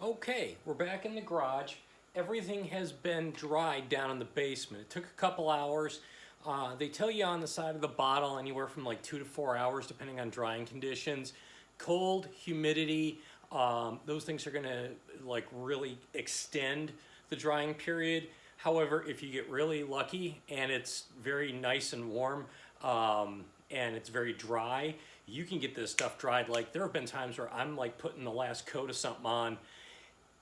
Okay, we're back in the garage. Everything has been dried down in the basement. It took a couple hours. They tell you on the side of the bottle anywhere from like 2 to 4 hours depending on drying conditions. Cold, humidity, those things are gonna like really extend the drying period. However, if you get really lucky and it's very nice and warm and it's very dry, you can get this stuff dried. Like there have been times where I'm like putting the last coat of something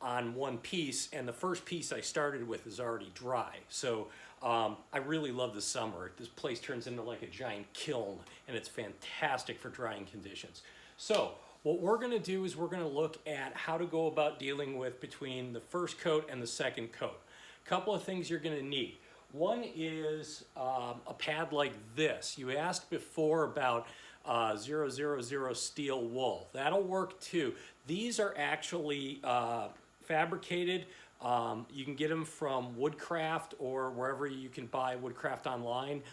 on one piece, and the first piece I started with is already dry. So I really love the summer. This place turns into like a giant kiln, and it's fantastic for drying conditions. So what we're gonna do is we're gonna look at how to go about dealing with between the first coat and the second coat. A couple of things you're gonna need. One is a pad like this. You asked before about 000 steel wool. That'll work too. These are actually fabricated. You can get them from Woodcraft or wherever you can buy Woodcraft online.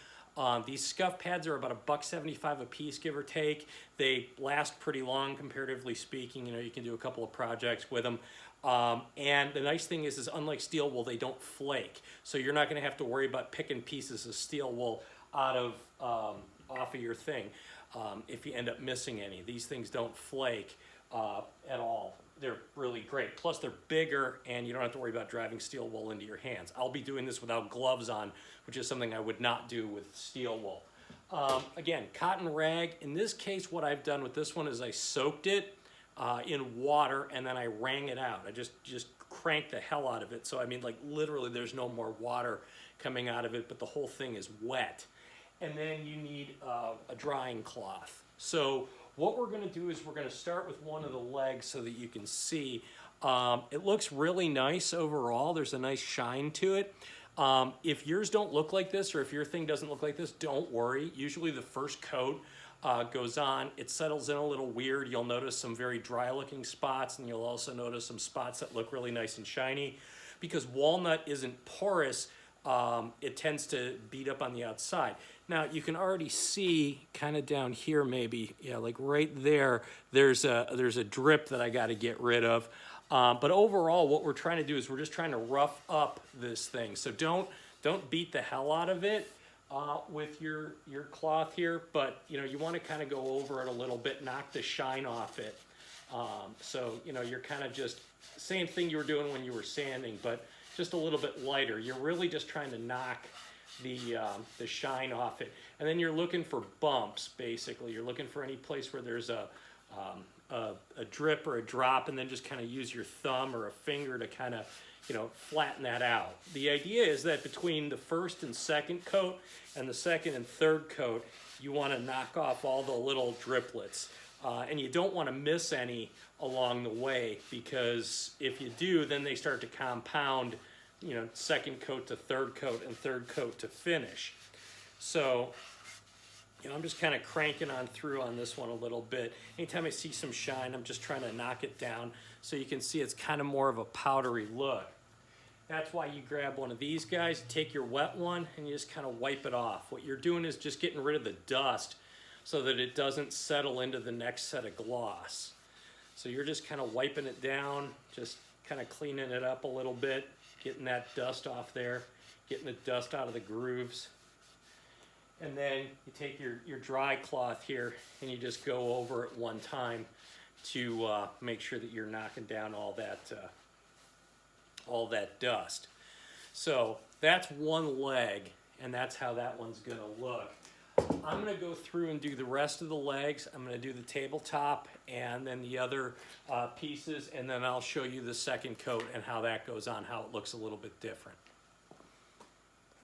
These scuff pads are about $1.75 a piece, give or take. They last pretty long, comparatively speaking. You know, you can do a couple of projects with them. And the nice thing is unlike steel wool, they don't flake. So you're not gonna have to worry about picking pieces of steel wool out of off of your thing if you end up missing any. These things don't flake at all. They're really great. Plus they're bigger and you don't have to worry about driving steel wool into your hands. I'll be doing this without gloves on, which is something I would not do with steel wool. Again, cotton rag. In this case, what I've done with this one is I soaked it in water and then I wrung it out. I just cranked the hell out of it. So I mean, like literally there's no more water coming out of it, but the whole thing is wet. And then you need a drying cloth. So what we're gonna do is we're gonna start with one of the legs so that you can see. It looks really nice overall. There's a nice shine to it. If yours don't look like this, or if your thing doesn't look like this, don't worry. Usually the first coat goes on, it settles in a little weird. You'll notice some very dry looking spots, and you'll also notice some spots that look really nice and shiny. Because walnut isn't porous, it tends to beat up on the outside. Now you can already see kind of down here maybe, yeah, like right there, there's a drip that I got to get rid of. But overall what we're trying to do is we're just trying to rough up this thing. So don't beat the hell out of it with your cloth here, but you know, you want to kind of go over it a little bit, knock the shine off it. So you know, you're kind of just same thing you were doing when you were sanding, but just a little bit lighter. You're really just trying to knock the shine off it. And then you're looking for bumps, basically. You're looking for any place where there's a drip or a drop, and then just kind of use your thumb or a finger to kind of, you know, flatten that out. The idea is that between the first and second coat and the second and third coat, you want to knock off all the little driplets. And you don't want to miss any along the way, because if you do, then they start to compound, you know, second coat to third coat and third coat to finish. So, you know, I'm just kind of cranking on through on this one a little bit. Anytime I see some shine, I'm just trying to knock it down so you can see it's kind of more of a powdery look. That's why you grab one of these guys, take your wet one, and you just kind of wipe it off. What you're doing is just getting rid of the dust so that it doesn't settle into the next set of gloss. So you're just kind of wiping it down, just kind of cleaning it up a little bit, getting that dust off there, getting the dust out of the grooves. And then you take your dry cloth here and you just go over it one time to make sure that you're knocking down all that dust. So that's one leg, and that's how that one's gonna look. I'm gonna go through and do the rest of the legs. I'm gonna do the tabletop and then the other pieces, and then I'll show you the second coat and how that goes on, how it looks a little bit different.